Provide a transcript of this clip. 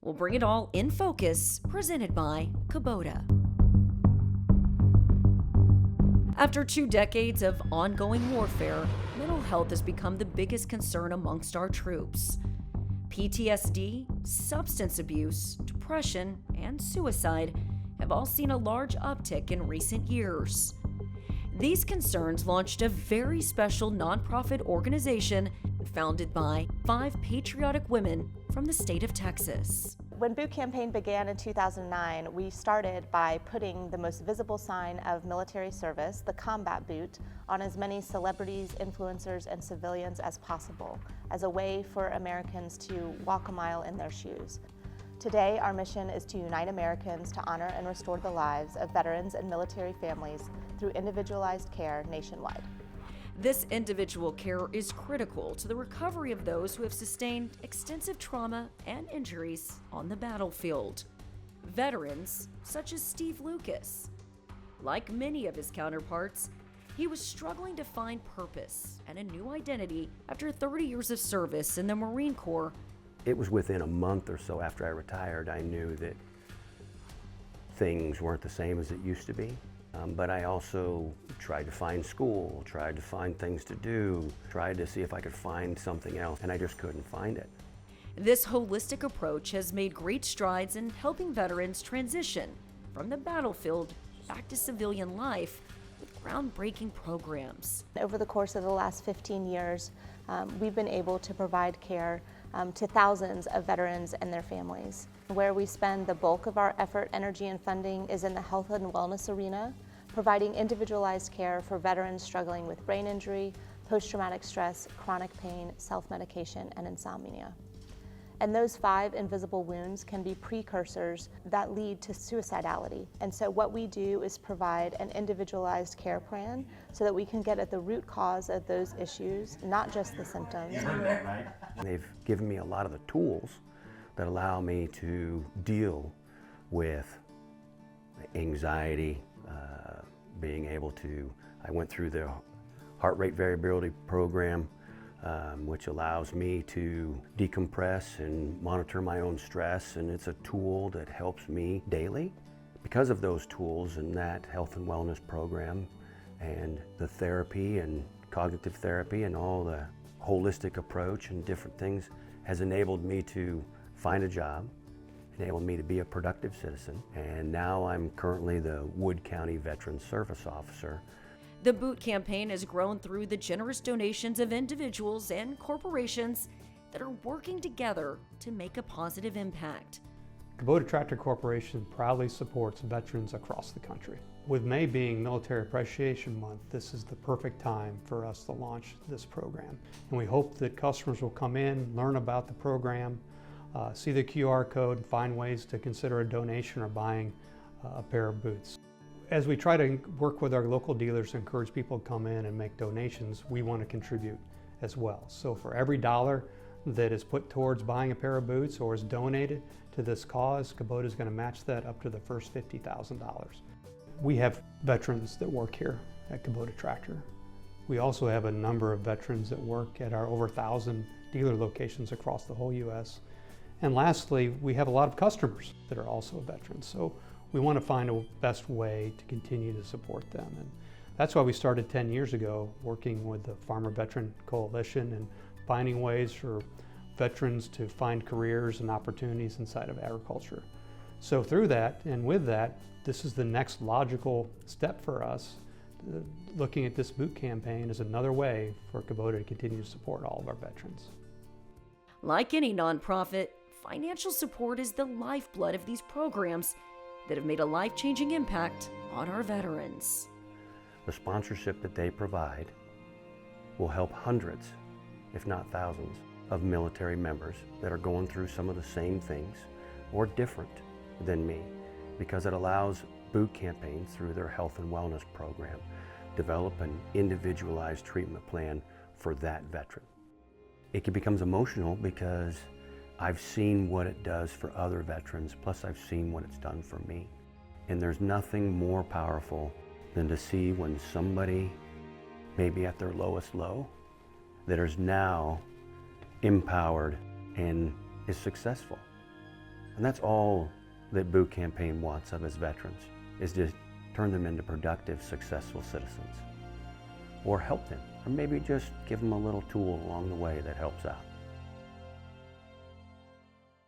We'll bring it all in focus, presented by Kubota. After 2 decades of ongoing warfare, mental health has become the biggest concern amongst our troops. PTSD, substance abuse, depression, and suicide have all seen a large uptick in recent years. These concerns launched a very special nonprofit organization founded by 5 patriotic women from the state of Texas. When Boot Campaign began in 2009, we started by putting the most visible sign of military service, the combat boot, on as many celebrities, influencers, and civilians as possible, as a way for Americans to walk a mile in their shoes. Today, our mission is to unite Americans to honor and restore the lives of veterans and military families through individualized care nationwide. This individual care is critical to the recovery of those who have sustained extensive trauma and injuries on the battlefield. Veterans such as Steve Lucas. Like many of his counterparts, he was struggling to find purpose and a new identity after 30 years of service in the Marine Corps. It was within a month or so after I retired, I knew that things weren't the same as it used to be. But I also tried to find school, tried to find things to do, tried to see if I could find something else, and I just couldn't find it. This holistic approach has made great strides in helping veterans transition from the battlefield back to civilian life with groundbreaking programs. Over the course of the last 15 years, we've been able to provide care to thousands of veterans and their families. Where we spend the bulk of our effort, energy, and funding is in the health and wellness arena, providing individualized care for veterans struggling with brain injury, post-traumatic stress, chronic pain, self-medication, and insomnia. And those 5 invisible wounds can be precursors that lead to suicidality. And so what we do is provide an individualized care plan so that we can get at the root cause of those issues, not just the symptoms. They've given me a lot of the tools that allow me to deal with anxiety, I went through the heart rate variability program, which allows me to decompress and monitor my own stress, and it's a tool that helps me daily. Because of those tools and that health and wellness program and the therapy and cognitive therapy and all the holistic approach and different things has enabled me to find a job, enabled me to be a productive citizen, and now I'm currently the Wood County Veteran Service Officer. The Boot Campaign has grown through the generous donations of individuals and corporations that are working together to make a positive impact. Kubota Tractor Corporation proudly supports veterans across the country. With May being Military Appreciation Month, this is the perfect time for us to launch this program. And we hope that customers will come in, learn about the program, see the QR code, find ways to consider a donation or buying a pair of boots. As we try to work with our local dealers to encourage people to come in and make donations, we want to contribute as well. So for every dollar that is put towards buying a pair of boots or is donated to this cause, Kubota is going to match that up to the first $50,000. We have veterans that work here at Kubota Tractor. We also have a number of veterans that work at our over 1,000 dealer locations across the whole U.S. And lastly, we have a lot of customers that are also veterans. So we want to find a best way to continue to support them. And that's why we started 10 years ago working with the Farmer Veteran Coalition and finding ways for veterans to find careers and opportunities inside of agriculture. So through that and with that, this is the next logical step for us. Looking at this boot campaign as another way for Kubota to continue to support all of our veterans. Like any nonprofit, financial support is the lifeblood of these programs that have made a life-changing impact on our veterans. The sponsorship that they provide will help hundreds, if not thousands, of military members that are going through some of the same things or different than me, because it allows Boot Campaign, through their health and wellness program, develop an individualized treatment plan for that veteran. It becomes emotional because I've seen what it does for other veterans, plus I've seen what it's done for me. And there's nothing more powerful than to see when somebody, maybe at their lowest low, that is now empowered and is successful. And that's all that Boot Campaign wants of its veterans, is to turn them into productive, successful citizens. Or help them, or maybe just give them a little tool along the way that helps out.